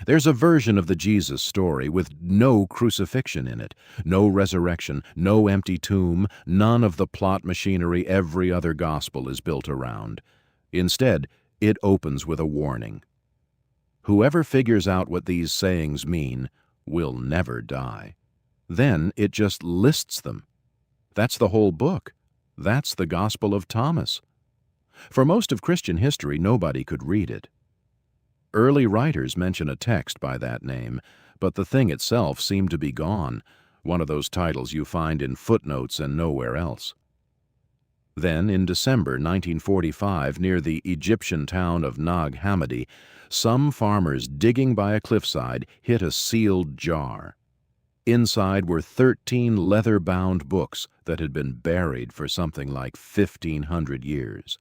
There's a version of the Jesus story with no crucifixion in it, no resurrection, no empty tomb, none of the plot machinery every other gospel is built around. Instead, it opens with a warning. Whoever figures out what these sayings mean will never die. Then it just lists them. That's the whole book. That's the Gospel of Thomas. For most of Christian history, nobody could read it. Early writers mention a text by that name, but the thing itself seemed to be gone, one of those titles you find in footnotes and nowhere else. Then, in December 1945, near the Egyptian town of Nag Hammadi, some farmers digging by a cliffside hit a sealed jar. Inside were 13 leather-bound books that had been buried for something like 1,500 years.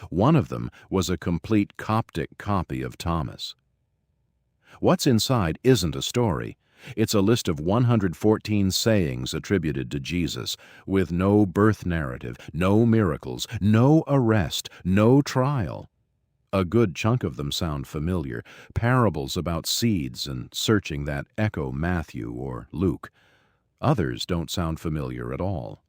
One of them was a complete Coptic copy of Thomas. What's inside isn't a story. It's a list of 114 sayings attributed to Jesus, with no birth narrative, no miracles, no arrest, no trial. A good chunk of them sound familiar, parables about seeds and searching that echo Matthew or Luke. Others don't sound familiar at all.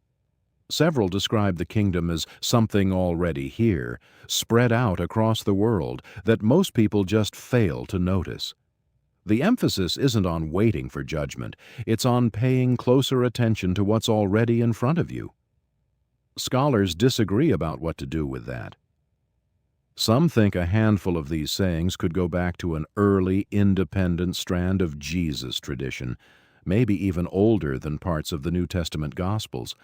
Several describe the kingdom as something already here, spread out across the world, that most people just fail to notice. The emphasis isn't on waiting for judgment, it's on paying closer attention to what's already in front of you. Scholars disagree about what to do with that. Some think a handful of these sayings could go back to an early, independent strand of Jesus tradition, maybe even older than parts of the New Testament Gospels.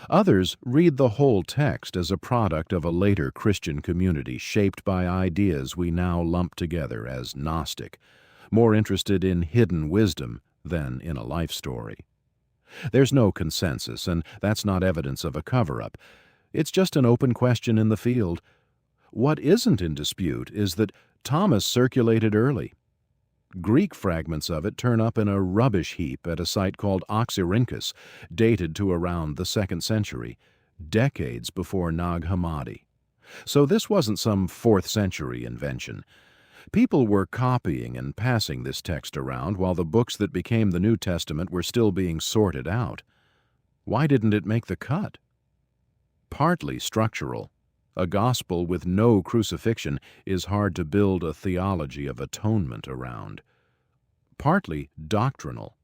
Others read the whole text as a product of a later Christian community shaped by ideas we now lump together as Gnostic, more interested in hidden wisdom than in a life story. There's no consensus, and that's not evidence of a cover-up. It's just an open question in the field. What isn't in dispute is that Thomas circulated early. Greek fragments of it turn up in a rubbish heap at a site called Oxyrhynchus, dated to around the 2nd century, decades before Nag Hammadi. So this wasn't some 4th century invention. People were copying and passing this text around while the books that became the New Testament were still being sorted out. Why didn't it make the cut? Partly structural. A gospel with no crucifixion is hard to build a theology of atonement around. Partly doctrinal.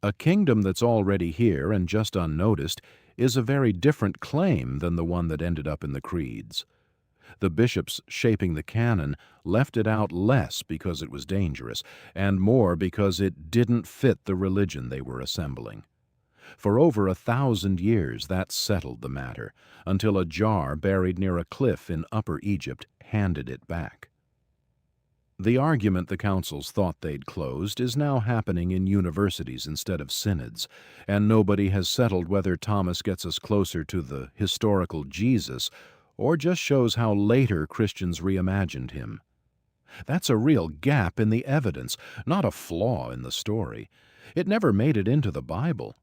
A kingdom that's already here and just unnoticed is a very different claim than the one that ended up in the creeds. The bishops shaping the canon left it out less because it was dangerous, and more because it didn't fit the religion they were assembling. For over 1,000 years that settled the matter, until a jar buried near a cliff in Upper Egypt handed it back. The argument the councils thought they'd closed is now happening in universities instead of synods, and nobody has settled whether Thomas gets us closer to the historical Jesus or just shows how later Christians reimagined him. That's a real gap in the evidence, not a flaw in the story. It never made it into the Bible.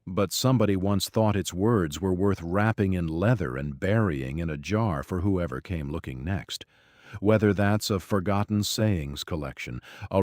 But somebody once thought its words were worth wrapping in leather and burying in a jar for whoever came looking next. Whether that's a forgotten sayings collection, a